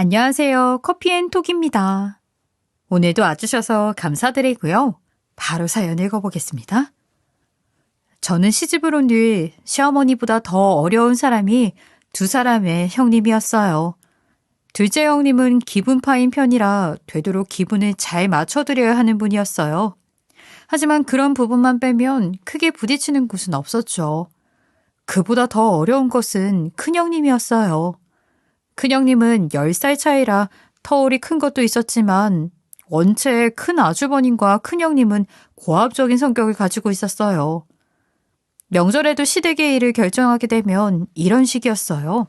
안녕하세요. 커피앤톡입니다. 오늘도 와주셔서 감사드리고요. 바로 사연 읽어보겠습니다. 저는 시집을 온 뒤 시어머니보다 더 어려운 사람이 두 사람의 형님이었어요. 둘째 형님은 기분파인 편이라 되도록 기분을 잘 맞춰드려야 하는 분이었어요. 하지만 그런 부분만 빼면 크게 부딪히는 곳은 없었죠. 그보다 더 어려운 것은 큰형님이었어요. 큰형님은 10살 차이라 터울이 큰 것도 있었지만 원체 큰 아주버님과 큰형님은 고압적인 성격을 가지고 있었어요. 명절에도 시댁의 일을 결정하게 되면 이런 식이었어요.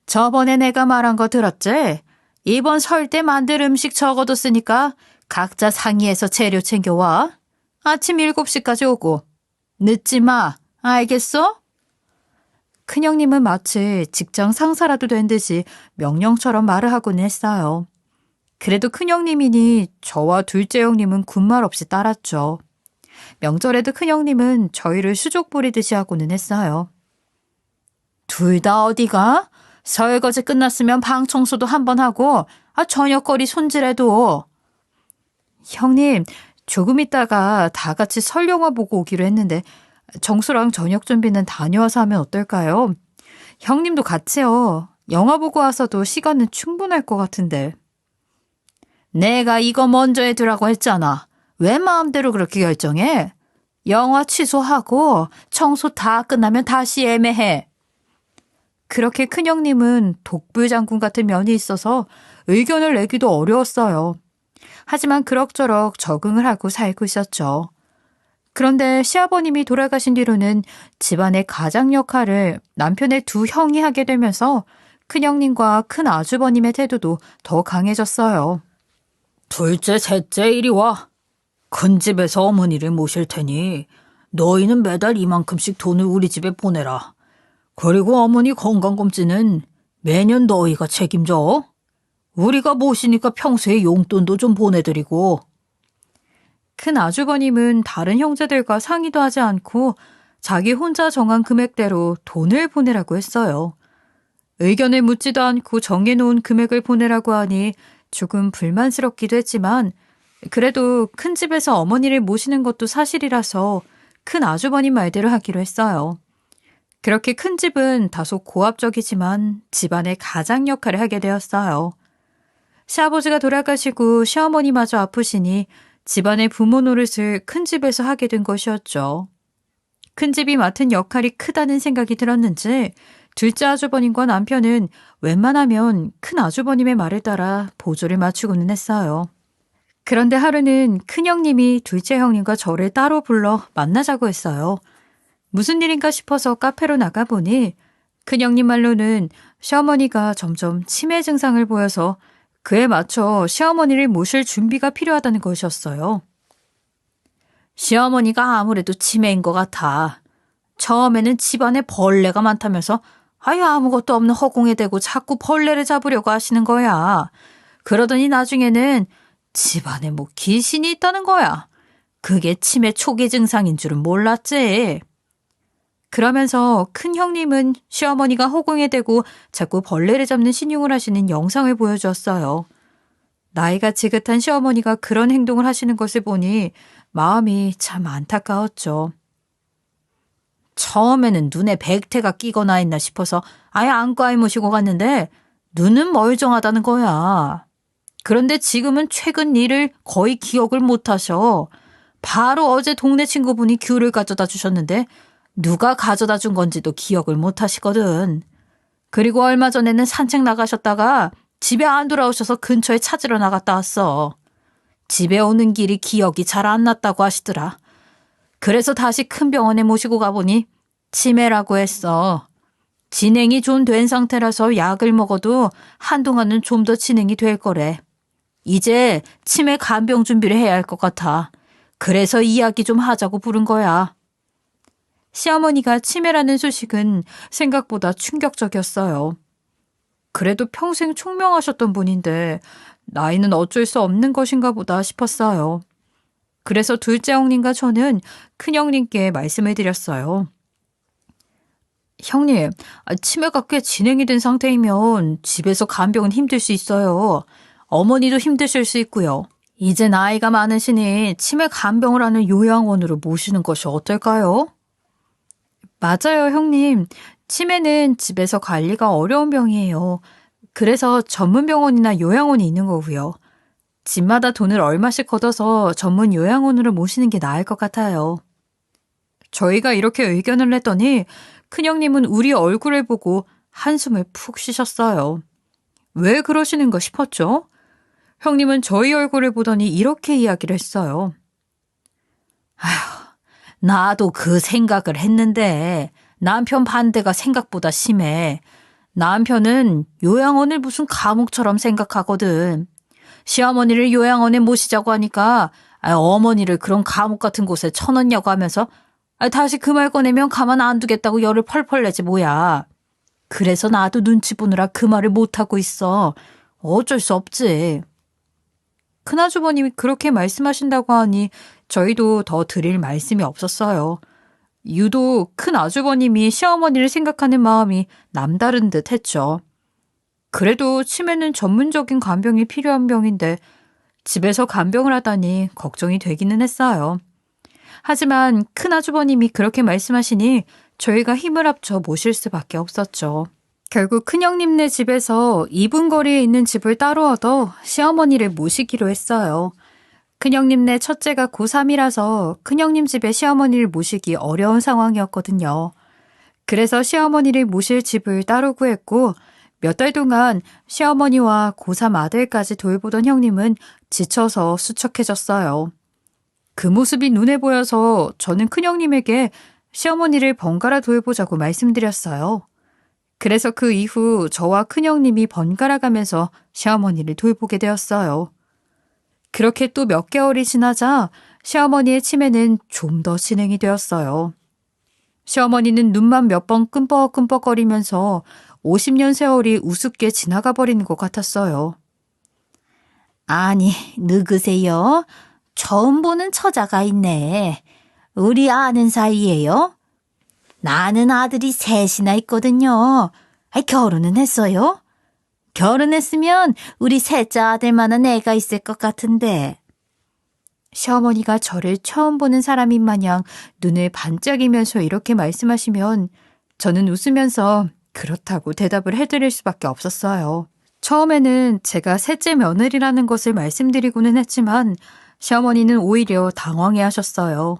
저번에 내가 말한 거 들었지? 이번 설 때 만들 음식 적어뒀으니까 각자 상의해서 재료 챙겨와. 아침 7시까지 오고. 늦지 마. 알겠어? 큰형님은 마치 직장 상사라도 된 듯이 명령처럼 말을 하곤 했어요. 그래도 큰형님이니 저와 둘째 형님은 군말 없이 따랐죠. 명절에도 큰형님은 저희를 수족 부리듯이 하고는 했어요. 둘 다 어디가? 설거지 끝났으면 방 청소도 한번 하고 저녁거리 손질해도. 형님, 조금 있다가 다 같이 설 영화 보고 오기로 했는데 정수랑 저녁 준비는 다녀와서 하면 어떨까요? 형님도 같이요. 영화 보고 와서도 시간은 충분할 것 같은데. 내가 이거 먼저 해두라고 했잖아. 왜 마음대로 그렇게 결정해? 영화 취소하고 청소 다 끝나면 다시 예매해. 그렇게 큰형님은 독불장군 같은 면이 있어서 의견을 내기도 어려웠어요. 하지만 그럭저럭 적응을 하고 살고 있었죠. 그런데 시아버님이 돌아가신 뒤로는 집안의 가장 역할을 남편의 두 형이 하게 되면서 큰형님과 큰아주버님의 태도도 더 강해졌어요. 둘째, 셋째 이리 와. 큰 집에서 어머니를 모실 테니 너희는 매달 이만큼씩 돈을 우리 집에 보내라. 그리고 어머니 건강검진은 매년 너희가 책임져. 우리가 모시니까 평소에 용돈도 좀 보내드리고. 큰 아주버님은 다른 형제들과 상의도 하지 않고 자기 혼자 정한 금액대로 돈을 보내라고 했어요. 의견을 묻지도 않고 정해놓은 금액을 보내라고 하니 조금 불만스럽기도 했지만 그래도 큰 집에서 어머니를 모시는 것도 사실이라서 큰 아주버님 말대로 하기로 했어요. 그렇게 큰 집은 다소 고압적이지만 집안의 가장 역할을 하게 되었어요. 시아버지가 돌아가시고 시어머니마저 아프시니 집안의 부모 노릇을 큰 집에서 하게 된 것이었죠. 큰 집이 맡은 역할이 크다는 생각이 들었는지 둘째 아주버님과 남편은 웬만하면 큰 아주버님의 말을 따라 보조를 맞추고는 했어요. 그런데 하루는 큰형님이 둘째 형님과 저를 따로 불러 만나자고 했어요. 무슨 일인가 싶어서 카페로 나가보니 큰형님 말로는 시어머니가 점점 치매 증상을 보여서 그에 맞춰 시어머니를 모실 준비가 필요하다는 것이었어요. 시어머니가 아무래도 치매인 것 같아. 처음에는 집안에 벌레가 많다면서 아무것도 없는 허공에 대고 자꾸 벌레를 잡으려고 하시는 거야. 그러더니 나중에는 집안에 귀신이 있다는 거야. 그게 치매 초기 증상인 줄은 몰랐지. 그러면서 큰 형님은 시어머니가 허공에 대고 자꾸 벌레를 잡는 신용을 하시는 영상을 보여주었어요. 나이가 지긋한 시어머니가 그런 행동을 하시는 것을 보니 마음이 참 안타까웠죠. 처음에는 눈에 백태가 끼거나 했나 싶어서 아예 안과에 모시고 갔는데 눈은 멀쩡하다는 거야. 그런데 지금은 최근 일을 거의 기억을 못 하셔. 바로 어제 동네 친구분이 귤을 가져다 주셨는데 누가 가져다 준 건지도 기억을 못 하시거든. 그리고 얼마 전에는 산책 나가셨다가 집에 안 돌아오셔서 근처에 찾으러 나갔다 왔어. 집에 오는 길이 기억이 잘 안 났다고 하시더라. 그래서 다시 큰 병원에 모시고 가보니 치매라고 했어. 진행이 좀 된 상태라서 약을 먹어도 한동안은 좀 더 진행이 될 거래. 이제 치매 간병 준비를 해야 할 것 같아. 그래서 이야기 좀 하자고 부른 거야. 시어머니가 치매라는 소식은 생각보다 충격적이었어요. 그래도 평생 총명하셨던 분인데 나이는 어쩔 수 없는 것인가 보다 싶었어요. 그래서 둘째 형님과 저는 큰형님께 말씀을 드렸어요. 형님, 치매가 꽤 진행이 된 상태이면 집에서 간병은 힘들 수 있어요. 어머니도 힘드실 수 있고요. 이제 나이가 많으시니 치매 간병을 하는 요양원으로 모시는 것이 어떨까요? 맞아요, 형님. 치매는 집에서 관리가 어려운 병이에요. 그래서 전문 병원이나 요양원이 있는 거고요. 집마다 돈을 얼마씩 걷어서 전문 요양원으로 모시는 게 나을 것 같아요. 저희가 이렇게 의견을 냈더니 큰형님은 우리 얼굴을 보고 한숨을 푹 쉬셨어요. 왜 그러시는가 싶었죠? 형님은 저희 얼굴을 보더니 이렇게 이야기를 했어요. 아휴, 나도 그 생각을 했는데 남편 반대가 생각보다 심해. 남편은 요양원을 무슨 감옥처럼 생각하거든. 시어머니를 요양원에 모시자고 하니까 어머니를 그런 감옥 같은 곳에 쳐넣냐고 하면서 다시 그 말 꺼내면 가만 안 두겠다고 열을 펄펄 내지 뭐야. 그래서 나도 눈치 보느라 그 말을 못하고 있어. 어쩔 수 없지. 큰아주버님이 그렇게 말씀하신다고 하니 저희도 더 드릴 말씀이 없었어요. 유독 큰아주버님이 시어머니를 생각하는 마음이 남다른 듯 했죠. 그래도 치매는 전문적인 간병이 필요한 병인데 집에서 간병을 하다니 걱정이 되기는 했어요. 하지만 큰아주버님이 그렇게 말씀하시니 저희가 힘을 합쳐 모실 수밖에 없었죠. 결국 큰형님네 집에서 2분 거리에 있는 집을 따로 얻어 시어머니를 모시기로 했어요. 큰형님네 첫째가 고3이라서 큰형님 집에 시어머니를 모시기 어려운 상황이었거든요. 그래서 시어머니를 모실 집을 따로 구했고 몇 달 동안 시어머니와 고3 아들까지 돌보던 형님은 지쳐서 수척해졌어요. 그 모습이 눈에 보여서 저는 큰형님에게 시어머니를 번갈아 돌보자고 말씀드렸어요. 그래서 그 이후 저와 큰형님이 번갈아 가면서 시어머니를 돌보게 되었어요. 그렇게 또 몇 개월이 지나자 시어머니의 치매는 좀 더 진행이 되었어요. 시어머니는 눈만 몇 번 끔뻑끔뻑거리면서 50년 세월이 우습게 지나가 버리는 것 같았어요. 아니, 누구세요? 처음 보는 처자가 있네. 우리 아는 사이예요? 나는 아들이 셋이나 있거든요. 결혼은 했어요? 결혼했으면 우리 셋째 아들만한 애가 있을 것 같은데. 시어머니가 저를 처음 보는 사람인 마냥 눈을 반짝이면서 이렇게 말씀하시면 저는 웃으면서 그렇다고 대답을 해드릴 수밖에 없었어요. 처음에는 제가 셋째 며느리라는 것을 말씀드리고는 했지만 시어머니는 오히려 당황해 하셨어요.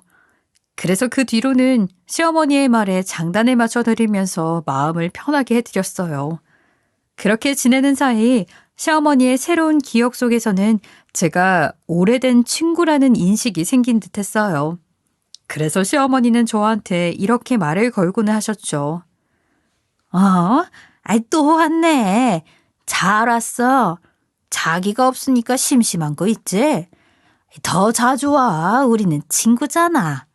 그래서 그 뒤로는 시어머니의 말에 장단을 맞춰드리면서 마음을 편하게 해드렸어요. 그렇게 지내는 사이 시어머니의 새로운 기억 속에서는 제가 오래된 친구라는 인식이 생긴 듯 했어요. 그래서 시어머니는 저한테 이렇게 말을 걸고는 하셨죠. 또 왔네. 잘 왔어. 자기가 없으니까 심심한 거 있지? 더 자주 와. 우리는 친구잖아.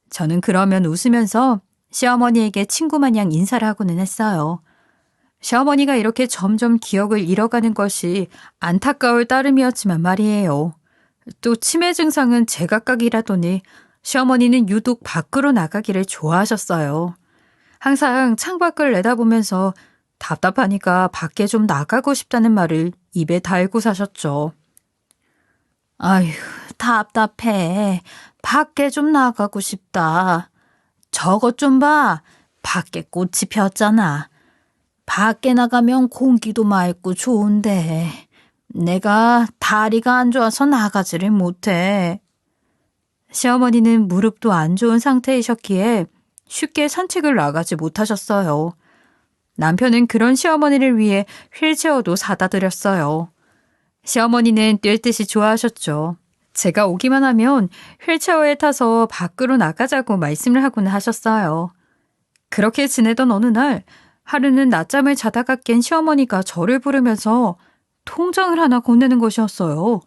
저는 그러면 웃으면서 시어머니에게 친구 마냥 인사를 하고는 했어요. 시어머니가 이렇게 점점 기억을 잃어가는 것이 안타까울 따름이었지만 말이에요. 또 치매 증상은 제각각이라더니 시어머니는 유독 밖으로 나가기를 좋아하셨어요. 항상 창밖을 내다보면서 답답하니까 밖에 좀 나가고 싶다는 말을 입에 달고 사셨죠. 아휴, 답답해. 밖에 좀 나가고 싶다. 저것 좀 봐. 밖에 꽃이 폈잖아. 밖에 나가면 공기도 맑고 좋은데 내가 다리가 안 좋아서 나가지를 못해. 시어머니는 무릎도 안 좋은 상태이셨기에 쉽게 산책을 나가지 못하셨어요. 남편은 그런 시어머니를 위해 휠체어도 사다 드렸어요. 시어머니는 뛸 듯이 좋아하셨죠. 제가 오기만 하면 휠체어에 타서 밖으로 나가자고 말씀을 하고는 하셨어요. 그렇게 지내던 어느 날 하루는 낮잠을 자다가 깬 시어머니가 저를 부르면서 통장을 하나 건네는 것이었어요.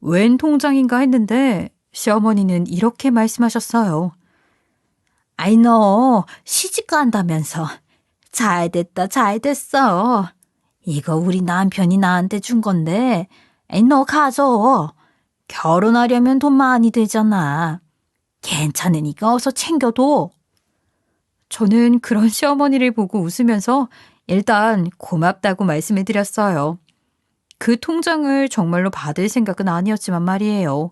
웬 통장인가 했는데 시어머니는 이렇게 말씀하셨어요. 너 시집 간다면서. 잘 됐다, 잘 됐어. 이거 우리 남편이 나한테 준 건데 너 가져. 결혼하려면 돈 많이 들잖아. 괜찮으니까 어서 챙겨둬. 저는 그런 시어머니를 보고 웃으면서 일단 고맙다고 말씀을 드렸어요. 그 통장을 정말로 받을 생각은 아니었지만 말이에요.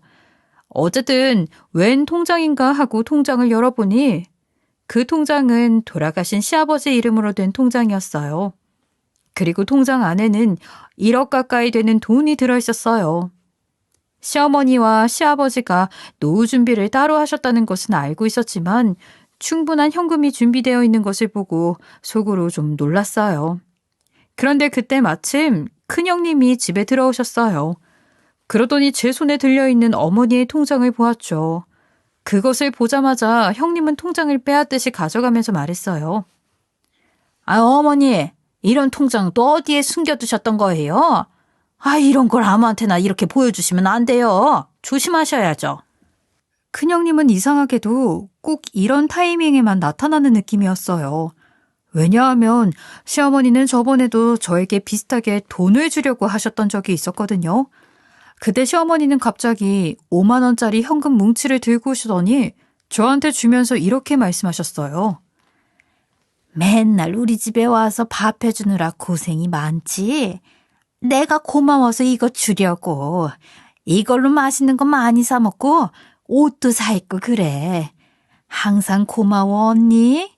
어쨌든 웬 통장인가 하고 통장을 열어보니 그 통장은 돌아가신 시아버지 이름으로 된 통장이었어요. 그리고 통장 안에는 1억 가까이 되는 돈이 들어있었어요. 시어머니와 시아버지가 노후 준비를 따로 하셨다는 것은 알고 있었지만 충분한 현금이 준비되어 있는 것을 보고 속으로 좀 놀랐어요. 그런데 그때 마침 큰형님이 집에 들어오셨어요. 그러더니 제 손에 들려있는 어머니의 통장을 보았죠. 그것을 보자마자 형님은 통장을 빼앗듯이 가져가면서 말했어요. 아, 어머니, 이런 통장 또 어디에 숨겨두셨던 거예요? 아, 이런 걸 아무한테나 이렇게 보여주시면 안 돼요. 조심하셔야죠. 큰형님은 이상하게도 꼭 이런 타이밍에만 나타나는 느낌이었어요. 왜냐하면 시어머니는 저번에도 저에게 비슷하게 돈을 주려고 하셨던 적이 있었거든요. 그때 시어머니는 갑자기 5만 원짜리 현금 뭉치를 들고 오시더니 저한테 주면서 이렇게 말씀하셨어요. 맨날 우리 집에 와서 밥 해주느라 고생이 많지. 내가 고마워서 이거 주려고. 이걸로 맛있는 거 많이 사 먹고 옷도 사 입고 그래. 항상 고마워 언니.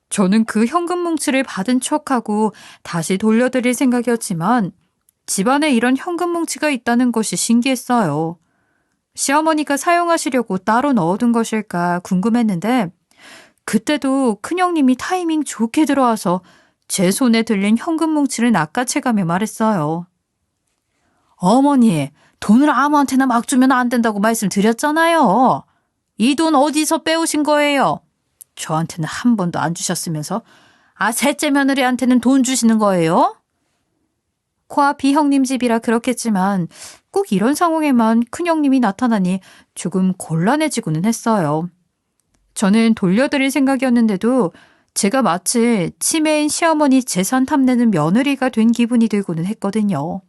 저는 그 현금 뭉치를 받은 척하고 다시 돌려드릴 생각이었지만 집안에 이런 현금 뭉치가 있다는 것이 신기했어요. 시어머니가 사용하시려고 따로 넣어둔 것일까 궁금했는데 그때도 큰형님이 타이밍 좋게 들어와서 제 손에 들린 현금 뭉치를 낚아채가며 말했어요. 어머니, 돈을 아무한테나 막 주면 안 된다고 말씀드렸잖아요. 이 돈 어디서 빼오신 거예요? 저한테는 한 번도 안 주셨으면서 셋째 며느리한테는 돈 주시는 거예요? 코앞이 형님 집이라 그렇겠지만 꼭 이런 상황에만 큰형님이 나타나니 조금 곤란해지고는 했어요. 저는 돌려드릴 생각이었는데도 제가 마치 치매인 시어머니 재산 탐내는 며느리가 된 기분이 들고는 했거든요.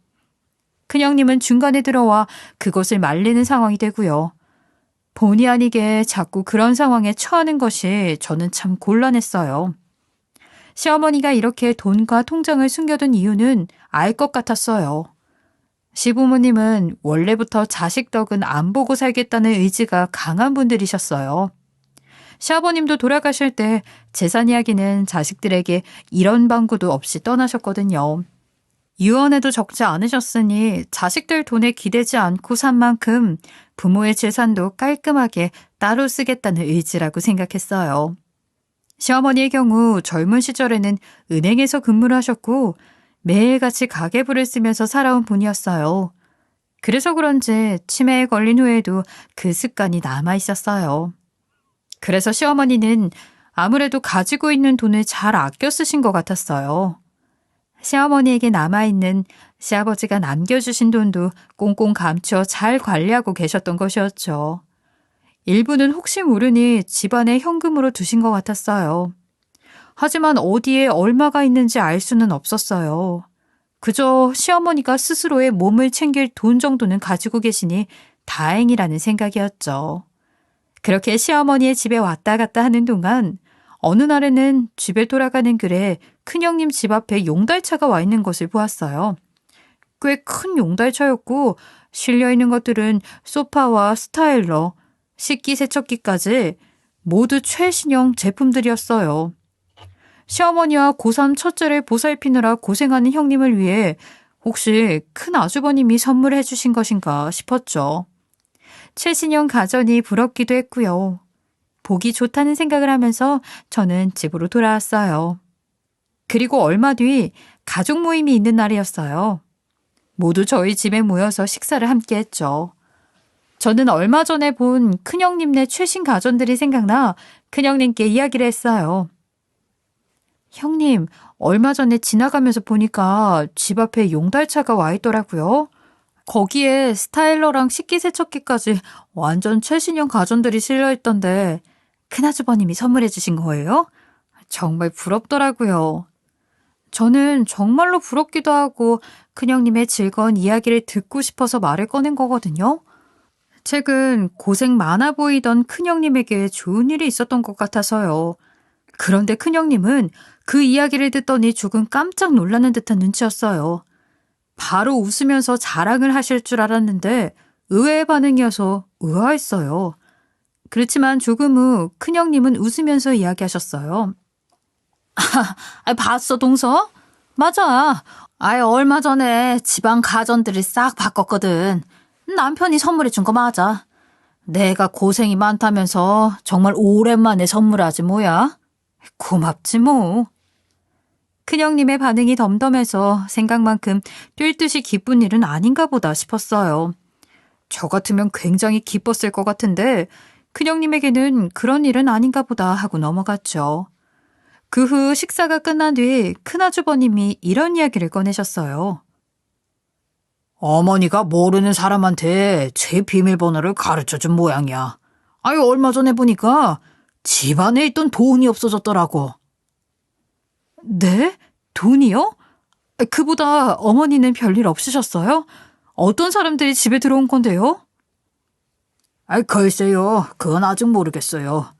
큰형님은 중간에 들어와 그것을 말리는 상황이 되고요. 본의 아니게 자꾸 그런 상황에 처하는 것이 저는 참 곤란했어요. 시어머니가 이렇게 돈과 통장을 숨겨둔 이유는 알 것 같았어요. 시부모님은 원래부터 자식 덕은 안 보고 살겠다는 의지가 강한 분들이셨어요. 시아버님도 돌아가실 때 재산 이야기는 자식들에게 이런 방구도 없이 떠나셨거든요. 유언에도 적지 않으셨으니 자식들 돈에 기대지 않고 산 만큼 부모의 재산도 깔끔하게 따로 쓰겠다는 의지라고 생각했어요. 시어머니의 경우 젊은 시절에는 은행에서 근무를 하셨고 매일같이 가계부를 쓰면서 살아온 분이었어요. 그래서 그런지 치매에 걸린 후에도 그 습관이 남아 있었어요. 그래서 시어머니는 아무래도 가지고 있는 돈을 잘 아껴 쓰신 것 같았어요. 시어머니에게 남아있는 시아버지가 남겨주신 돈도 꽁꽁 감추어 잘 관리하고 계셨던 것이었죠. 일부는 혹시 모르니 집안에 현금으로 두신 것 같았어요. 하지만 어디에 얼마가 있는지 알 수는 없었어요. 그저 시어머니가 스스로의 몸을 챙길 돈 정도는 가지고 계시니 다행이라는 생각이었죠. 그렇게 시어머니의 집에 왔다 갔다 하는 동안 어느 날에는 집에 돌아가는 길에 큰형님 집 앞에 용달차가 와 있는 것을 보았어요. 꽤 큰 용달차였고 실려있는 것들은 소파와 스타일러, 식기세척기까지 모두 최신형 제품들이었어요. 시어머니와 고3 첫째를 보살피느라 고생하는 형님을 위해 혹시 큰 아주버님이 선물해 주신 것인가 싶었죠. 최신형 가전이 부럽기도 했고요. 보기 좋다는 생각을 하면서 저는 집으로 돌아왔어요. 그리고 얼마 뒤 가족 모임이 있는 날이었어요. 모두 저희 집에 모여서 식사를 함께 했죠. 저는 얼마 전에 본 큰형님네 최신 가전들이 생각나 큰형님께 이야기를 했어요. 형님, 얼마 전에 지나가면서 보니까 집 앞에 용달차가 와 있더라고요. 거기에 스타일러랑 식기세척기까지 완전 최신형 가전들이 실려있던데 큰아주버님이 선물해 주신 거예요? 정말 부럽더라고요. 저는 정말로 부럽기도 하고 큰형님의 즐거운 이야기를 듣고 싶어서 말을 꺼낸 거거든요. 최근 고생 많아 보이던 큰형님에게 좋은 일이 있었던 것 같아서요. 그런데 큰형님은 그 이야기를 듣더니 조금 깜짝 놀라는 듯한 눈치였어요. 바로 웃으면서 자랑을 하실 줄 알았는데 의외의 반응이어서 의아했어요. 그렇지만 조금 후 큰형님은 웃으면서 이야기하셨어요. 봤어, 동서? 맞아. 얼마 전에 집안 가전들을 싹 바꿨거든. 남편이 선물해 준 거 맞아. 내가 고생이 많다면서 정말 오랜만에 선물하지 뭐야. 고맙지 뭐. 큰형님의 반응이 덤덤해서 생각만큼 뛸 듯이 기쁜 일은 아닌가 보다 싶었어요. 저 같으면 굉장히 기뻤을 것 같은데 큰형님에게는 그런 일은 아닌가 보다 하고 넘어갔죠. 그 후 식사가 끝난 뒤 큰아주버님이 이런 이야기를 꺼내셨어요. 어머니가 모르는 사람한테 제 비밀번호를 가르쳐준 모양이야. 얼마 전에 보니까 집안에 있던 돈이 없어졌더라고. 네? 돈이요? 그보다 어머니는 별일 없으셨어요? 어떤 사람들이 집에 들어온 건데요? 글쎄요. 그건 아직 모르겠어요.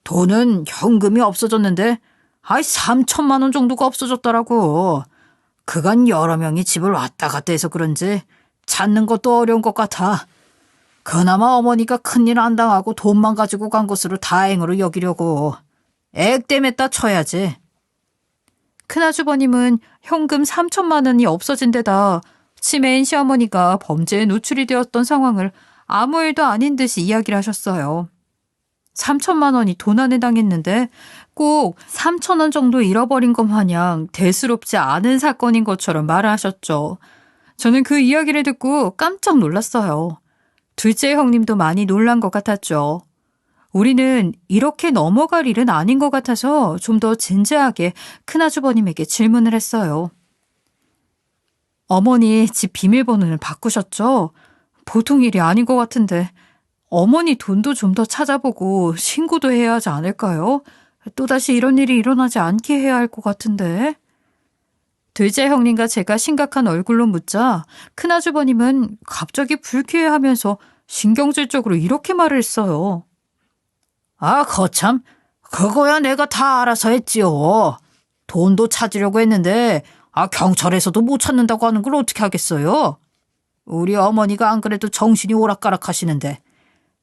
돈은 현금이 없어졌는데 3천만 원 정도가 없어졌더라고. 그간 여러 명이 집을 왔다 갔다 해서 그런지 찾는 것도 어려운 것 같아. 그나마 어머니가 큰일 안 당하고 돈만 가지고 간 것으로 다행으로 여기려고. 액땜했다 쳐야지. 큰아주버님은 현금 3천만 원이 없어진 데다 치매인 시어머니가 범죄에 노출이 되었던 상황을 아무 일도 아닌 듯이 이야기를 하셨어요. 3천만 원이 도난에 당했는데 꼭 3천 원 정도 잃어버린 것 마냥 대수롭지 않은 사건인 것처럼 말을 하셨죠. 저는 그 이야기를 듣고 깜짝 놀랐어요. 둘째 형님도 많이 놀란 것 같았죠. 우리는 이렇게 넘어갈 일은 아닌 것 같아서 좀 더 진지하게 큰아주버님에게 질문을 했어요. 어머니 집 비밀번호를 바꾸셨죠? 보통 일이 아닌 것 같은데 어머니 돈도 좀 더 찾아보고 신고도 해야 하지 않을까요? 또다시 이런 일이 일어나지 않게 해야 할 것 같은데. 둘째 형님과 제가 심각한 얼굴로 묻자 큰아주버님은 갑자기 불쾌해하면서 신경질적으로 이렇게 말을 했어요. 거참. 그거야 내가 다 알아서 했지요. 돈도 찾으려고 했는데 경찰에서도 못 찾는다고 하는 걸 어떻게 하겠어요? 우리 어머니가 안 그래도 정신이 오락가락 하시는데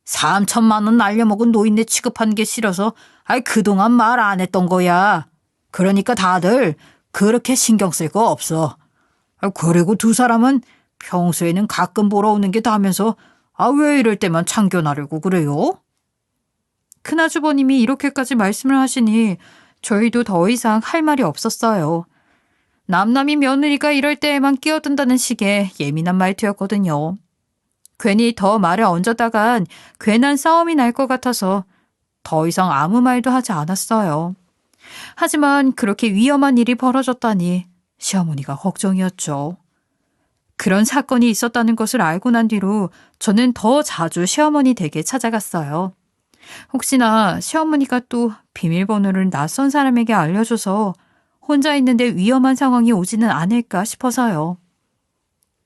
3천만 원 날려먹은 노인네 취급한 게 싫어서 그동안 말 안 했던 거야. 그러니까 다들 그렇게 신경 쓸 거 없어. 그리고 두 사람은 평소에는 가끔 보러 오는 게 다면서 왜 이럴 때만 참견하려고 그래요? 큰아주버님이 이렇게까지 말씀을 하시니 저희도 더 이상 할 말이 없었어요. 남남이 며느리가 이럴 때에만 끼어든다는 식의 예민한 말투였거든요. 괜히 더 말을 얹었다간 괜한 싸움이 날 것 같아서 더 이상 아무 말도 하지 않았어요. 하지만 그렇게 위험한 일이 벌어졌다니 시어머니가 걱정이었죠. 그런 사건이 있었다는 것을 알고 난 뒤로 저는 더 자주 시어머니 댁에 찾아갔어요. 혹시나 시어머니가 또 비밀번호를 낯선 사람에게 알려줘서 혼자 있는데 위험한 상황이 오지는 않을까 싶어서요.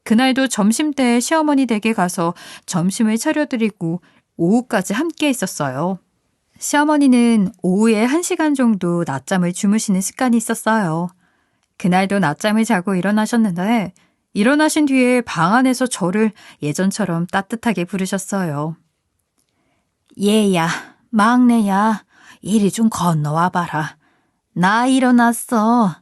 그날도 점심때 시어머니 댁에 가서 점심을 차려드리고 오후까지 함께 있었어요. 시어머니는 오후에 1시간 정도 낮잠을 주무시는 습관이 있었어요. 그날도 낮잠을 자고 일어나셨는데 일어나신 뒤에 방 안에서 저를 예전처럼 따뜻하게 부르셨어요. 얘야, 막내야, 이리 좀 건너와 봐라. 나 일어났어.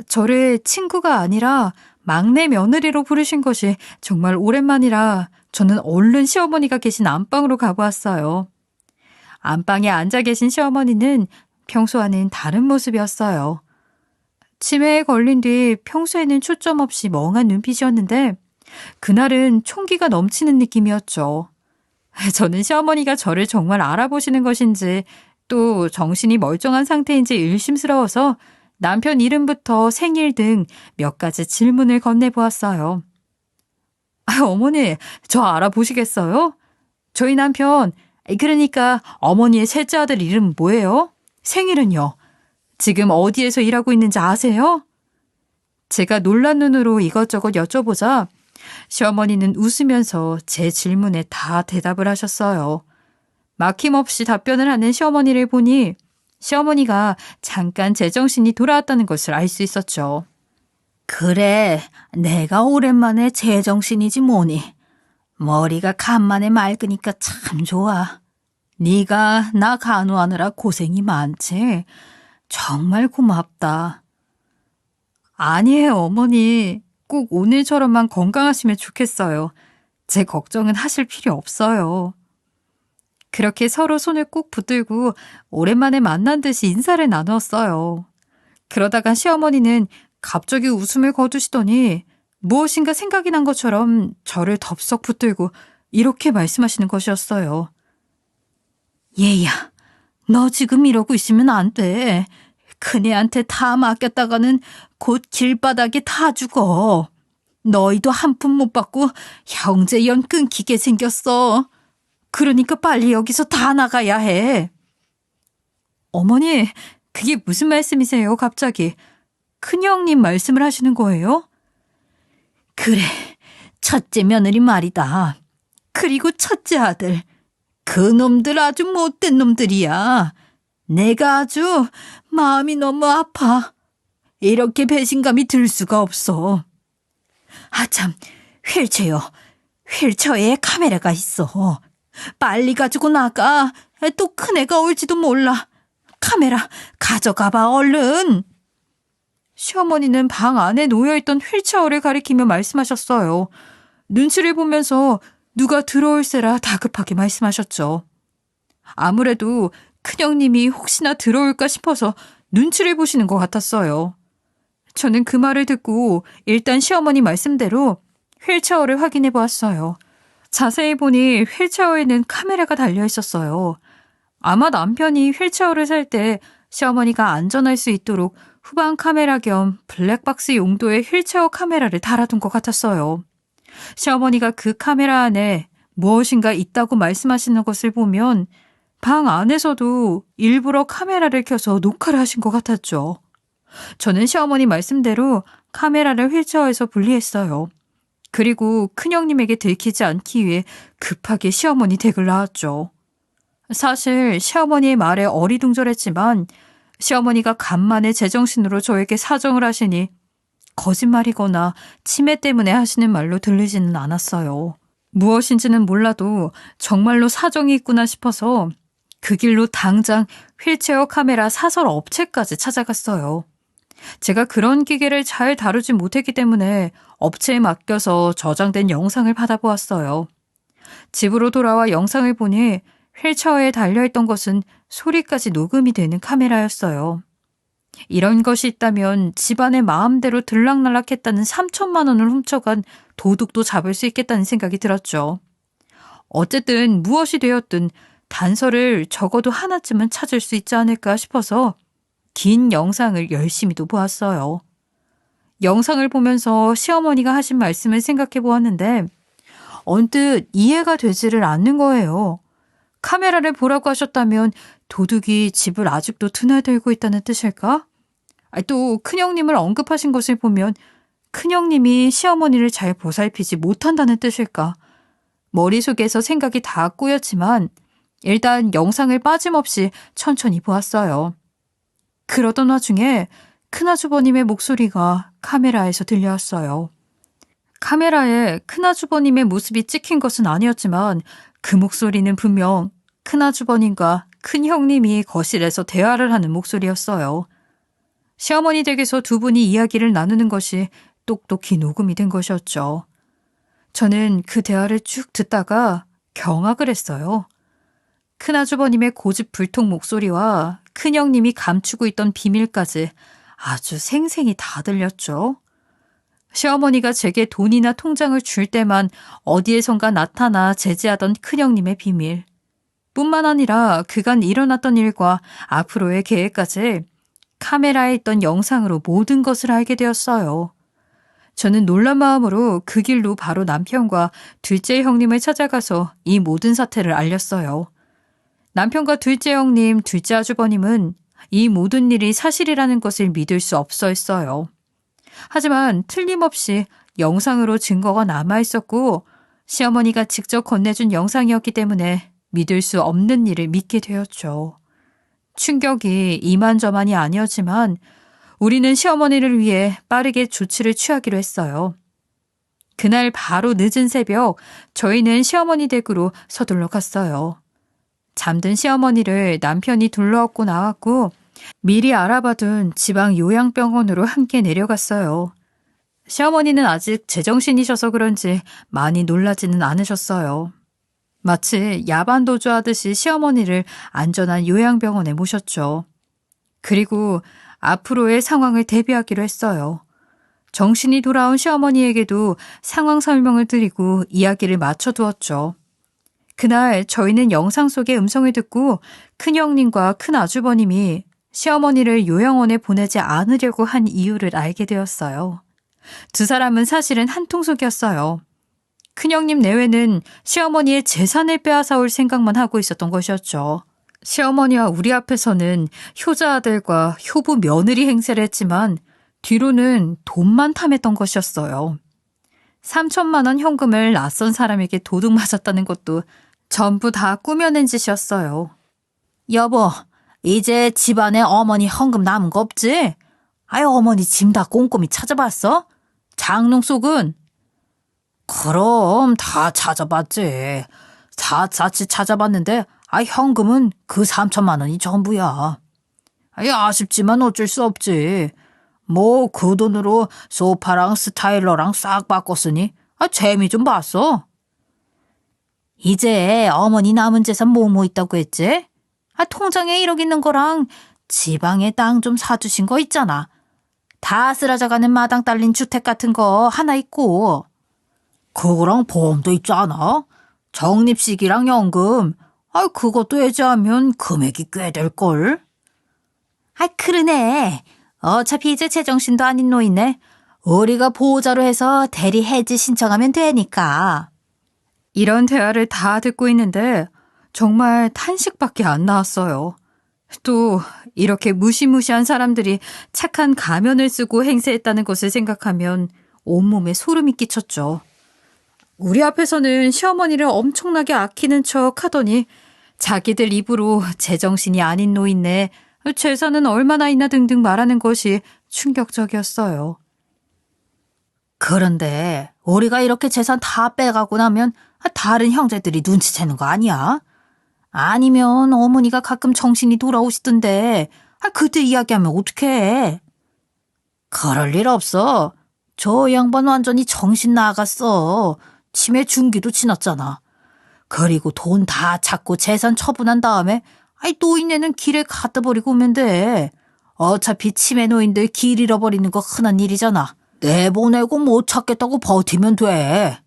저를 친구가 아니라 막내 며느리로 부르신 것이 정말 오랜만이라 저는 얼른 시어머니가 계신 안방으로 가보았어요. 안방에 앉아 계신 시어머니는 평소와는 다른 모습이었어요. 치매에 걸린 뒤 평소에는 초점 없이 멍한 눈빛이었는데 그날은 총기가 넘치는 느낌이었죠. 저는 시어머니가 저를 정말 알아보시는 것인지 또 정신이 멀쩡한 상태인지 의심스러워서 남편 이름부터 생일 등 몇 가지 질문을 건네보았어요. 어머니, 저 알아보시겠어요? 저희 남편, 그러니까 어머니의 셋째 아들 이름 뭐예요? 생일은요? 지금 어디에서 일하고 있는지 아세요? 제가 놀란 눈으로 이것저것 여쭤보자 시어머니는 웃으면서 제 질문에 다 대답을 하셨어요. 막힘없이 답변을 하는 시어머니를 보니 시어머니가 잠깐 제정신이 돌아왔다는 것을 알 수 있었죠. 그래, 내가 오랜만에 제정신이지 뭐니. 머리가 간만에 맑으니까 참 좋아. 네가 나 간호하느라 고생이 많지. 정말 고맙다. 아니에요, 어머니. 꼭 오늘처럼만 건강하시면 좋겠어요. 제 걱정은 하실 필요 없어요. 그렇게 서로 손을 꼭 붙들고 오랜만에 만난 듯이 인사를 나누었어요. 그러다가 시어머니는 갑자기 웃음을 거두시더니 무엇인가 생각이 난 것처럼 저를 덥석 붙들고 이렇게 말씀하시는 것이었어요. 얘야, 너 지금 이러고 있으면 안 돼. 큰애한테 다 맡겼다가는 곧 길바닥에 다 죽어. 너희도 한 푼 못 받고 형제연 끊기게 생겼어. 그러니까 빨리 여기서 다 나가야 해. 어머니, 그게 무슨 말씀이세요, 갑자기? 큰형님 말씀을 하시는 거예요? 그래, 첫째 며느리 말이다. 그리고 첫째 아들. 그 놈들 아주 못된 놈들이야. 내가 아주 마음이 너무 아파. 이렇게 배신감이 들 수가 없어. 아참, 휠체어. 휠체어에 카메라가 있어. 빨리 가지고 나가. 또 큰애가 올지도 몰라. 카메라 가져가봐 얼른. 시어머니는 방 안에 놓여있던 휠체어를 가리키며 말씀하셨어요. 눈치를 보면서 누가 들어올세라 다급하게 말씀하셨죠. 아무래도 큰형님이 혹시나 들어올까 싶어서 눈치를 보시는 것 같았어요. 저는 그 말을 듣고 일단 시어머니 말씀대로 휠체어를 확인해 보았어요. 자세히 보니 휠체어에는 카메라가 달려 있었어요. 아마 남편이 휠체어를 살 때 시어머니가 안전할 수 있도록 후방 카메라 겸 블랙박스 용도의 휠체어 카메라를 달아둔 것 같았어요. 시어머니가 그 카메라 안에 무엇인가 있다고 말씀하시는 것을 보면 방 안에서도 일부러 카메라를 켜서 녹화를 하신 것 같았죠. 저는 시어머니 말씀대로 카메라를 휠체어에서 분리했어요. 그리고 큰형님에게 들키지 않기 위해 급하게 시어머니 댁을 나왔죠. 사실 시어머니의 말에 어리둥절했지만 시어머니가 간만에 제정신으로 저에게 사정을 하시니 거짓말이거나 치매 때문에 하시는 말로 들리지는 않았어요. 무엇인지는 몰라도 정말로 사정이 있구나 싶어서 그 길로 당장 휠체어 카메라 사설 업체까지 찾아갔어요. 제가 그런 기계를 잘 다루지 못했기 때문에 업체에 맡겨서 저장된 영상을 받아보았어요. 집으로 돌아와 영상을 보니 휠체어에 달려있던 것은 소리까지 녹음이 되는 카메라였어요. 이런 것이 있다면 집안에 마음대로 들락날락했다는 3천만 원을 훔쳐간 도둑도 잡을 수 있겠다는 생각이 들었죠. 어쨌든 무엇이 되었든 단서를 적어도 하나쯤은 찾을 수 있지 않을까 싶어서 긴 영상을 열심히도 보았어요. 영상을 보면서 시어머니가 하신 말씀을 생각해 보았는데 언뜻 이해가 되지를 않는 거예요. 카메라를 보라고 하셨다면 도둑이 집을 아직도 드나들고 있다는 뜻일까? 또 큰형님을 언급하신 것을 보면 큰형님이 시어머니를 잘 보살피지 못한다는 뜻일까? 머릿속에서 생각이 다 꼬였지만 일단 영상을 빠짐없이 천천히 보았어요. 그러던 와중에 큰아주버님의 목소리가 카메라에서 들려왔어요. 카메라에 큰아주버님의 모습이 찍힌 것은 아니었지만 그 목소리는 분명 큰아주버님과 큰형님이 거실에서 대화를 하는 목소리였어요. 시어머니 댁에서 두 분이 이야기를 나누는 것이 똑똑히 녹음이 된 것이었죠. 저는 그 대화를 쭉 듣다가 경악을 했어요. 큰아주버님의 고집불통 목소리와 큰형님이 감추고 있던 비밀까지 아주 생생히 다 들렸죠. 시어머니가 제게 돈이나 통장을 줄 때만 어디에선가 나타나 제지하던 큰형님의 비밀. 뿐만 아니라 그간 일어났던 일과 앞으로의 계획까지 카메라에 있던 영상으로 모든 것을 알게 되었어요. 저는 놀란 마음으로 그 길로 바로 남편과 둘째 형님을 찾아가서 이 모든 사태를 알렸어요. 남편과 둘째 형님, 둘째 아주버님은 이 모든 일이 사실이라는 것을 믿을 수 없어 했어요. 하지만 틀림없이 영상으로 증거가 남아있었고 시어머니가 직접 건네준 영상이었기 때문에 믿을 수 없는 일을 믿게 되었죠. 충격이 이만저만이 아니었지만 우리는 시어머니를 위해 빠르게 조치를 취하기로 했어요. 그날 바로 늦은 새벽 저희는 시어머니 댁으로 서둘러 갔어요. 잠든 시어머니를 남편이 둘러업고 나왔고 미리 알아봐둔 지방 요양병원으로 함께 내려갔어요. 시어머니는 아직 제정신이셔서 그런지 많이 놀라지는 않으셨어요. 마치 야반도주하듯이 시어머니를 안전한 요양병원에 모셨죠. 그리고 앞으로의 상황을 대비하기로 했어요. 정신이 돌아온 시어머니에게도 상황 설명을 드리고 이야기를 맞춰두었죠. 그날 저희는 영상 속의 음성을 듣고 큰형님과 큰아주버님이 시어머니를 요양원에 보내지 않으려고 한 이유를 알게 되었어요. 두 사람은 사실은 한통속이었어요. 큰형님 내외는 시어머니의 재산을 빼앗아올 생각만 하고 있었던 것이었죠. 시어머니와 우리 앞에서는 효자 아들과 효부 며느리 행세를 했지만 뒤로는 돈만 탐했던 것이었어요. 3천만 원 현금을 낯선 사람에게 도둑 맞았다는 것도 전부 다 꾸며낸 짓이었어요. 여보, 이제 집안에 어머니 헌금 남은 거 없지? 아유, 어머니 짐 다 꼼꼼히 찾아봤어? 장롱 속은? 그럼 다 찾아봤지. 샅샅이 찾아봤는데 현금은 그 3천만 원이 전부야. 아쉽지만 어쩔 수 없지. 뭐 그 돈으로 소파랑 스타일러랑 싹 바꿨으니 재미 좀 봤어. 이제 어머니 남은 재산 뭐뭐 있다고 했지? 통장에 1억 있는 거랑 지방에 땅 좀 사주신 거 있잖아. 다 쓰러져가는 마당 딸린 주택 같은 거 하나 있고. 그거랑 보험도 있지 않아? 적립식이랑 연금. 그것도 해지하면 금액이 꽤 될걸? 그러네. 어차피 이제 제정신도 아닌 노인네. 우리가 보호자로 해서 대리 해지 신청하면 되니까. 이런 대화를 다 듣고 있는데 정말 탄식밖에 안 나왔어요. 또 이렇게 무시무시한 사람들이 착한 가면을 쓰고 행세했다는 것을 생각하면 온몸에 소름이 끼쳤죠. 우리 앞에서는 시어머니를 엄청나게 아끼는 척 하더니 자기들 입으로 제정신이 아닌 노인네, 재산은 얼마나 있나 등등 말하는 것이 충격적이었어요. 그런데 우리가 이렇게 재산 다 빼가고 나면 다른 형제들이 눈치채는 거 아니야? 아니면 어머니가 가끔 정신이 돌아오시던데 그때 이야기하면 어떡해? 그럴 일 없어. 저 양반 완전히 정신 나갔어. 치매 중기도 지났잖아. 그리고 돈 다 찾고 재산 처분한 다음에 노인네는 길에 갖다 버리고 오면 돼. 어차피 치매 노인들 길 잃어버리는 거 흔한 일이잖아. 내보내고 못 찾겠다고 버티면 돼.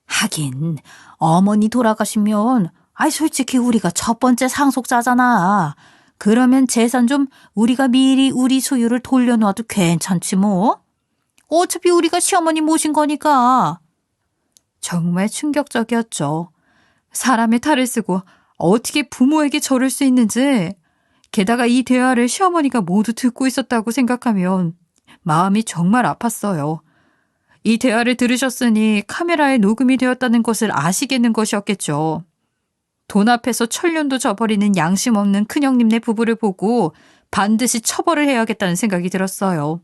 하긴 어머니 돌아가시면 솔직히 우리가 첫 번째 상속자잖아. 그러면 재산 좀 우리가 미리 우리 소유를 돌려놓아도 괜찮지 뭐. 어차피 우리가 시어머니 모신 거니까. 정말 충격적이었죠. 사람의 탈을 쓰고 어떻게 부모에게 저럴 수 있는지, 게다가 이 대화를 시어머니가 모두 듣고 있었다고 생각하면 마음이 정말 아팠어요. 이 대화를 들으셨으니 카메라에 녹음이 되었다는 것을 아시겠는 것이었겠죠. 돈 앞에서 천륜도 저버리는 양심 없는 큰형님네 부부를 보고 반드시 처벌을 해야겠다는 생각이 들었어요.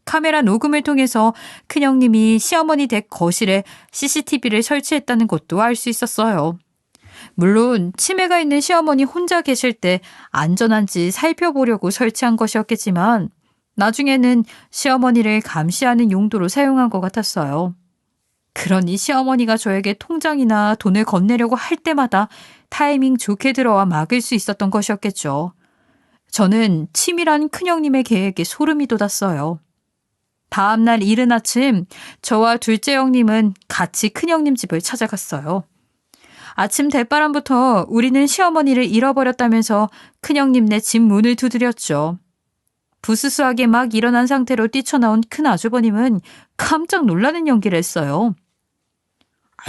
카메라 녹음을 통해서 큰형님이 시어머니 댁 거실에 CCTV를 설치했다는 것도 알 수 있었어요. 물론 치매가 있는 시어머니 혼자 계실 때 안전한지 살펴보려고 설치한 것이었겠지만 나중에는 시어머니를 감시하는 용도로 사용한 것 같았어요. 그러니 시어머니가 저에게 통장이나 돈을 건네려고 할 때마다 타이밍 좋게 들어와 막을 수 있었던 것이었겠죠. 저는 치밀한 큰형님의 계획에 소름이 돋았어요. 다음날 이른 아침 저와 둘째 형님은 같이 큰형님 집을 찾아갔어요. 아침 대바람부터 우리는 시어머니를 잃어버렸다면서 큰형님네 집 문을 두드렸죠. 부스스하게 막 일어난 상태로 뛰쳐나온 큰아주버님은 깜짝 놀라는 연기를 했어요.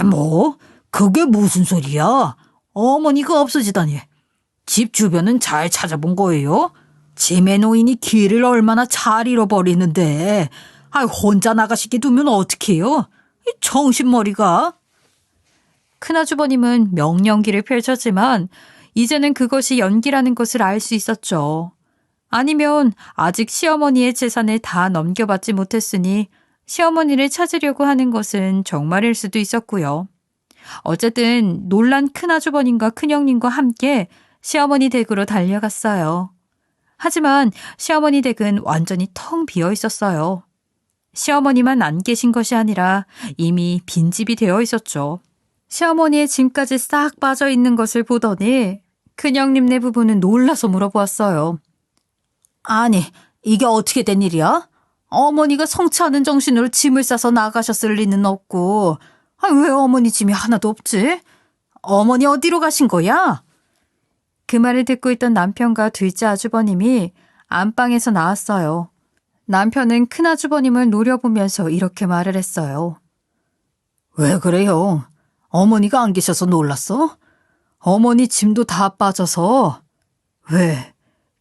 뭐? 그게 무슨 소리야? 어머니가 없어지다니. 집 주변은 잘 찾아본 거예요? 치매 노인이 길을 얼마나 잘 잃어버리는데 혼자 나가시게 두면 어떡해요? 정신머리가. 큰아주버님은 명령기를 펼쳤지만 이제는 그것이 연기라는 것을 알 수 있었죠. 아니면 아직 시어머니의 재산을 다 넘겨받지 못했으니 시어머니를 찾으려고 하는 것은 정말일 수도 있었고요. 어쨌든 놀란 큰아주버님과 큰형님과 함께 시어머니 댁으로 달려갔어요. 하지만 시어머니 댁은 완전히 텅 비어 있었어요. 시어머니만 안 계신 것이 아니라 이미 빈집이 되어 있었죠. 시어머니의 짐까지 싹 빠져 있는 것을 보더니 큰형님네 부부는 놀라서 물어보았어요. 아니, 이게 어떻게 된 일이야? 어머니가 성치 않은 정신으로 짐을 싸서 나가셨을 리는 없고, 왜 어머니 짐이 하나도 없지? 어머니 어디로 가신 거야? 그 말을 듣고 있던 남편과 둘째 아주버님이 안방에서 나왔어요. 남편은 큰아주버님을 노려보면서 이렇게 말을 했어요. 왜 그래요? 어머니가 안 계셔서 놀랐어? 어머니 짐도 다 빠져서. 왜?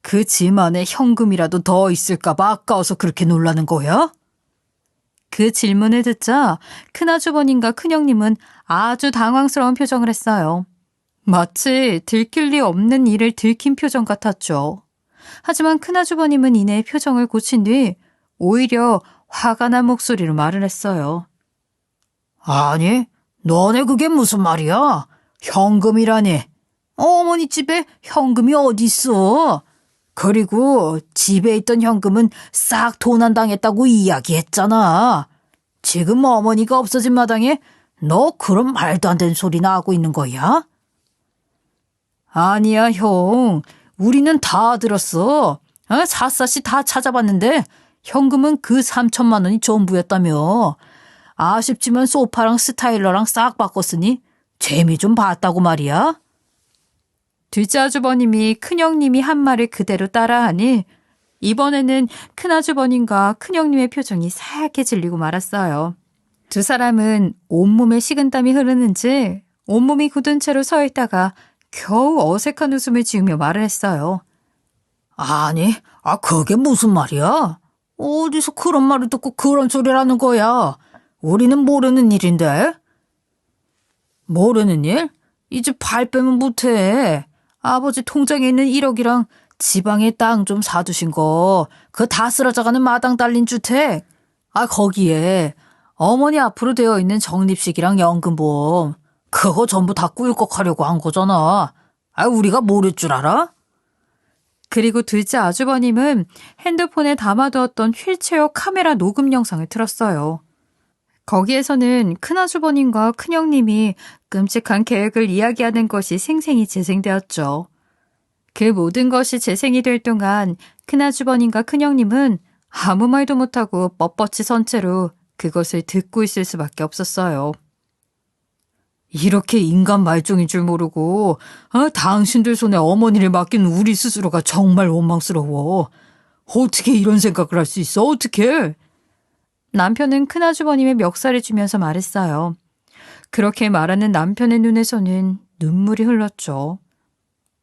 그 짐 안에 현금이라도 더 있을까봐 아까워서 그렇게 놀라는 거야? 그 질문을 듣자 큰아주버님과 큰형님은 아주 당황스러운 표정을 했어요. 마치 들킬 리 없는 일을 들킨 표정 같았죠. 하지만 큰아주버님은 이내 표정을 고친 뒤 오히려 화가 난 목소리로 말을 했어요. 아니, 너네 그게 무슨 말이야? 현금이라니. 어머니 집에 현금이 어디 있어? 그리고 집에 있던 현금은 싹 도난당했다고 이야기했잖아. 지금 어머니가 없어진 마당에 너 그런 말도 안 되는 소리나 하고 있는 거야? 아니야, 형. 우리는 다 들었어. 샅샅이 다 찾아봤는데 현금은 그 3천만 원이 전부였다며. 아쉽지만 소파랑 스타일러랑 싹 바꿨으니 재미 좀 봤다고 말이야. 둘째 아주버님이 큰형님이 한 말을 그대로 따라하니 이번에는 큰아주버님과 큰형님의 표정이 새하얗게 질리고 말았어요. 두 사람은 온몸에 식은땀이 흐르는지 온몸이 굳은 채로 서 있다가 겨우 어색한 웃음을 지으며 말을 했어요. 아니, 그게 무슨 말이야? 어디서 그런 말을 듣고 그런 소리를 하는 거야? 우리는 모르는 일인데. 모르는 일? 이 집 발 빼면 못해. 아버지 통장에 있는 1억이랑 지방에 땅 좀 사두신 거, 그 다 쓰러져가는 마당 달린 주택. 거기에 어머니 앞으로 되어 있는 적립식이랑 연금보험, 그거 전부 다 꿀꺽하려고 한 거잖아. 우리가 모를 줄 알아? 그리고 둘째 아주버님은 핸드폰에 담아두었던 휠체어 카메라 녹음 영상을 틀었어요. 거기에서는 큰아주버님과 큰형님이 끔찍한 계획을 이야기하는 것이 생생히 재생되었죠. 그 모든 것이 재생이 될 동안 큰아주버님과 큰형님은 아무 말도 못하고 뻣뻣이 선 채로 그것을 듣고 있을 수밖에 없었어요. 이렇게 인간 말종인 줄 모르고 당신들 손에 어머니를 맡긴 우리 스스로가 정말 원망스러워. 어떻게 이런 생각을 할 수 있어? 어떻게? 남편은 큰아주버님의 멱살을 주면서 말했어요. 그렇게 말하는 남편의 눈에서는 눈물이 흘렀죠.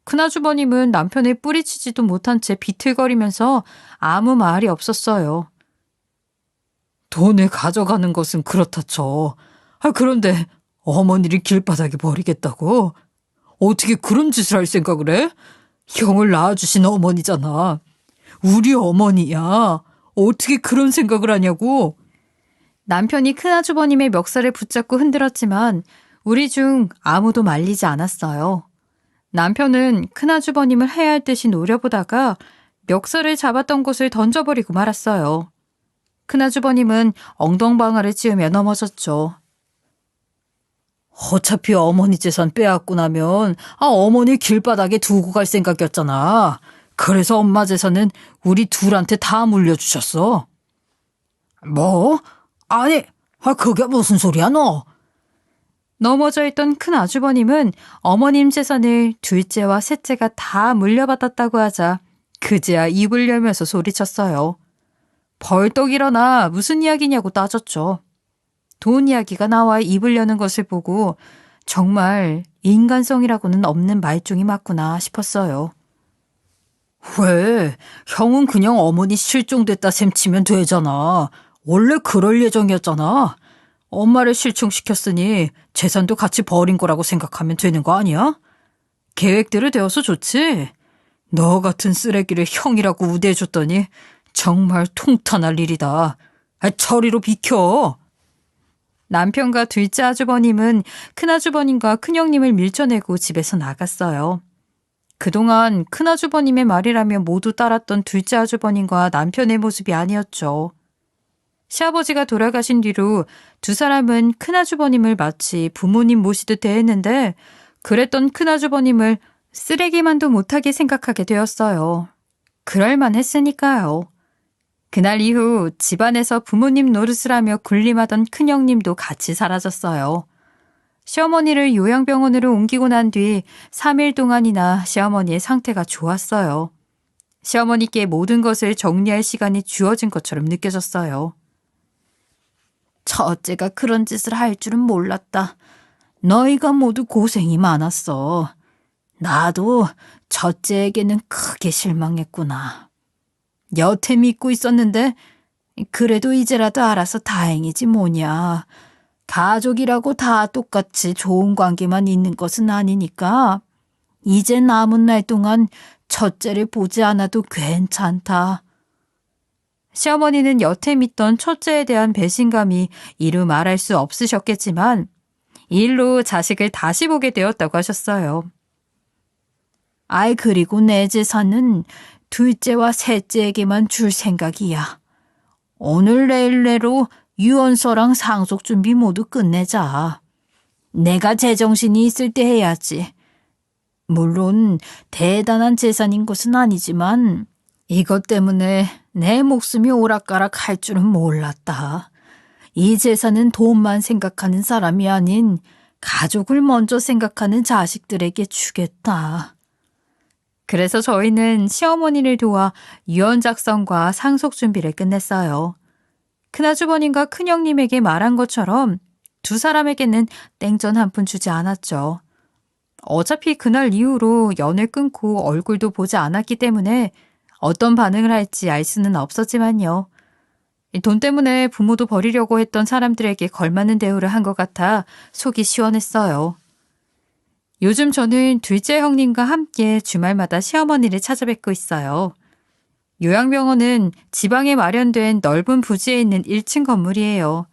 큰아주버님은 남편을 뿌리치지도 못한 채 비틀거리면서 아무 말이 없었어요. 돈을 가져가는 것은 그렇다 쳐. 그런데 어머니를 길바닥에 버리겠다고? 어떻게 그런 짓을 할 생각을 해? 형을 낳아주신 어머니잖아. 우리 어머니야. 어떻게 그런 생각을 하냐고. 남편이 큰아주버님의 멱살을 붙잡고 흔들었지만 우리 중 아무도 말리지 않았어요. 남편은 큰아주버님을 해야 할 듯이 노려보다가 멱살을 잡았던 곳을 던져버리고 말았어요. 큰아주버님은 엉덩방아를 찌으며 넘어졌죠. 어차피 어머니 재산 빼앗고 나면 어머니 길바닥에 두고 갈 생각이었잖아. 그래서 엄마 재산은 우리 둘한테 다 물려주셨어. 뭐? 아니, 그게 무슨 소리야 너? 넘어져 있던 큰아주버님은 어머님 재산을 둘째와 셋째가 다 물려받았다고 하자 그제야 입을 열면서 소리쳤어요. 벌떡 일어나 무슨 이야기냐고 따졌죠. 돈 이야기가 나와 입을 여는 것을 보고 정말 인간성이라고는 없는 말종이 맞구나 싶었어요. 왜? 형은 그냥 어머니 실종됐다 셈치면 되잖아. 원래 그럴 예정이었잖아. 엄마를 실종시켰으니 재산도 같이 버린 거라고 생각하면 되는 거 아니야? 계획대로 되어서 좋지. 너 같은 쓰레기를 형이라고 우대해줬더니 정말 통탄할 일이다. 저리로 비켜. 남편과 둘째 아주버님은 큰아주버님과 큰형님을 밀쳐내고 집에서 나갔어요. 그동안 큰아주버님의 말이라며 모두 따랐던 둘째 아주버님과 남편의 모습이 아니었죠. 시아버지가 돌아가신 뒤로 두 사람은 큰아주버님을 마치 부모님 모시듯 대했는데 그랬던 큰아주버님을 쓰레기만도 못하게 생각하게 되었어요. 그럴만 했으니까요. 그날 이후 집안에서 부모님 노릇을 하며 군림하던 큰형님도 같이 사라졌어요. 시어머니를 요양병원으로 옮기고 난 뒤 3일 동안이나 시어머니의 상태가 좋았어요. 시어머니께 모든 것을 정리할 시간이 주어진 것처럼 느껴졌어요. 첫째가 그런 짓을 할 줄은 몰랐다. 너희가 모두 고생이 많았어. 나도 첫째에게는 크게 실망했구나. 여태 믿고 있었는데 그래도 이제라도 알아서 다행이지 뭐냐. 가족이라고 다 똑같이 좋은 관계만 있는 것은 아니니까 이제 남은 날 동안 첫째를 보지 않아도 괜찮다. 시어머니는 여태 믿던 첫째에 대한 배신감이 이루 말할 수 없으셨겠지만 이 일로 자식을 다시 보게 되었다고 하셨어요. 아이 그리고 내 재산은 둘째와 셋째에게만 줄 생각이야. 오늘 내일 내로 유언서랑 상속 준비 모두 끝내자. 내가 제정신이 있을 때 해야지. 물론 대단한 재산인 것은 아니지만 이것 때문에 내 목숨이 오락가락 할 줄은 몰랐다. 이 재산은 돈만 생각하는 사람이 아닌 가족을 먼저 생각하는 자식들에게 주겠다. 그래서 저희는 시어머니를 도와 유언 작성과 상속 준비를 끝냈어요. 큰아주버님과 큰형님에게 말한 것처럼 두 사람에게는 땡전 한 푼 주지 않았죠. 어차피 그날 이후로 연을 끊고 얼굴도 보지 않았기 때문에 어떤 반응을 할지 알 수는 없었지만요. 돈 때문에 부모도 버리려고 했던 사람들에게 걸맞는 대우를 한 것 같아 속이 시원했어요. 요즘 저는 둘째 형님과 함께 주말마다 시어머니를 찾아뵙고 있어요. 요양병원은 지방에 마련된 넓은 부지에 있는 1층 건물이에요.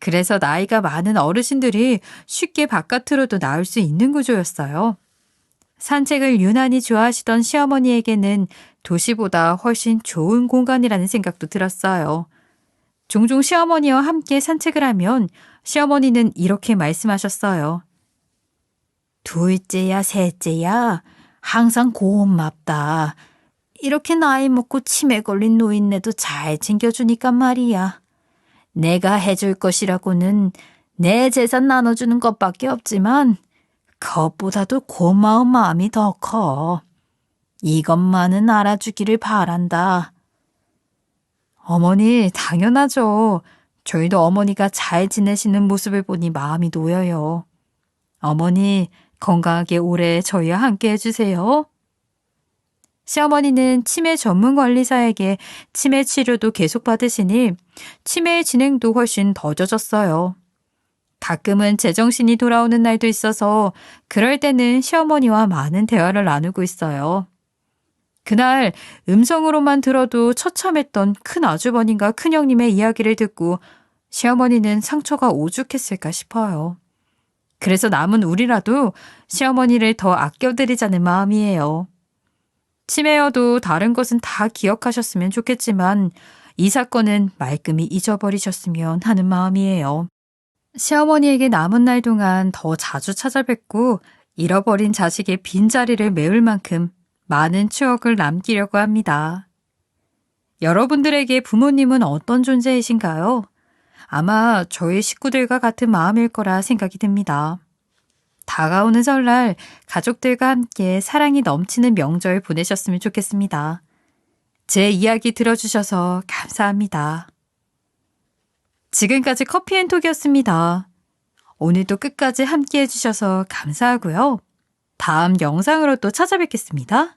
그래서 나이가 많은 어르신들이 쉽게 바깥으로도 나올 수 있는 구조였어요. 산책을 유난히 좋아하시던 시어머니에게는 도시보다 훨씬 좋은 공간이라는 생각도 들었어요. 종종 시어머니와 함께 산책을 하면 시어머니는 이렇게 말씀하셨어요. 둘째야 셋째야 항상 고맙다. 이렇게 나이 먹고 치매 걸린 노인네도 잘 챙겨주니까 말이야. 내가 해줄 것이라고는 내 재산 나눠주는 것밖에 없지만 그것보다도 고마운 마음이 더 커. 이것만은 알아주기를 바란다. 어머니, 당연하죠. 저희도 어머니가 잘 지내시는 모습을 보니 마음이 놓여요. 어머니, 건강하게 오래 저희와 함께 해주세요. 시어머니는 치매 전문 관리사에게 치매 치료도 계속 받으시니 치매의 진행도 훨씬 더뎌졌어요. 가끔은 제정신이 돌아오는 날도 있어서 그럴 때는 시어머니와 많은 대화를 나누고 있어요. 그날 음성으로만 들어도 처참했던 큰 아주버님과 큰형님의 이야기를 듣고 시어머니는 상처가 오죽했을까 싶어요. 그래서 남은 우리라도 시어머니를 더 아껴드리자는 마음이에요. 치매여도 다른 것은 다 기억하셨으면 좋겠지만 이 사건은 말끔히 잊어버리셨으면 하는 마음이에요. 시어머니에게 남은 날 동안 더 자주 찾아뵙고 잃어버린 자식의 빈자리를 메울 만큼 많은 추억을 남기려고 합니다. 여러분들에게 부모님은 어떤 존재이신가요? 아마 저희 식구들과 같은 마음일 거라 생각이 듭니다. 다가오는 설날 가족들과 함께 사랑이 넘치는 명절 보내셨으면 좋겠습니다. 제 이야기 들어주셔서 감사합니다. 지금까지 커피앤톡이었습니다. 오늘도 끝까지 함께 해주셔서 감사하고요. 다음 영상으로 또 찾아뵙겠습니다.